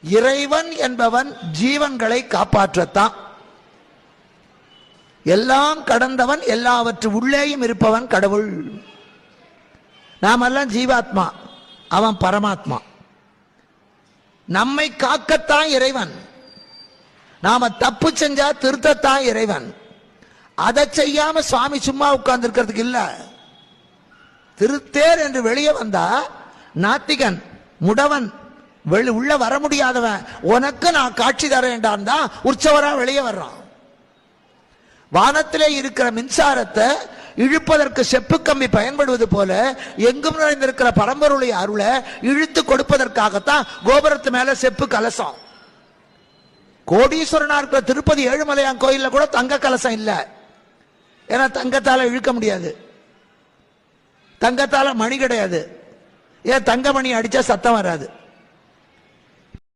இறைவன் என்பவன் ஜீவன்களை காப்பாற்றத்தான். எல்லாம் கடந்தவன், எல்லாவற்று உள்ளேயும் இருப்பவன் கடவுள். நாமெல்லாம் ஜீவாத்மா, அவன் பரமாத்மா. நம்மை காக்கத்தான் இறைவன். நாம தப்பு செஞ்சா திருத்தத்தான் இறைவன். அதை செய்யாம சுவாமி சும்மா உட்கார்ந்து இருக்கிறதுக்கு இல்ல. திருத்தேர் என்று வெளியே வந்தா நாத்திகன், முடவன், உள்ள வர முடியாதவன், உனக்கு நான் காட்சி தரேன்டான் தான் உற்சவரா வெளியே வர்றான். வானத்திலே இருக்கிற மின்சாரத்தை இழுப்பதற்கு செப்பு கம்பி பயன்படுவது போல எங்கும் நிறைந்திருக்கிற பரம்பொருளுடைய அருளை இழுத்து கொடுப்பதற்காகத்தான் கோபுரத்து மேல செப்பு கலசம். கோடீஸ்வரனா இருக்கிற திருப்பதி ஏழுமலையான் கோயில்ல கூட தங்க கலசம் இல்ல. ஏன்னா தங்கத்தால இழுக்க முடியாது, தங்கத்தால மணி கிடையாது. ஏன் தங்க மணி அடிச்சா சத்தம் வராது.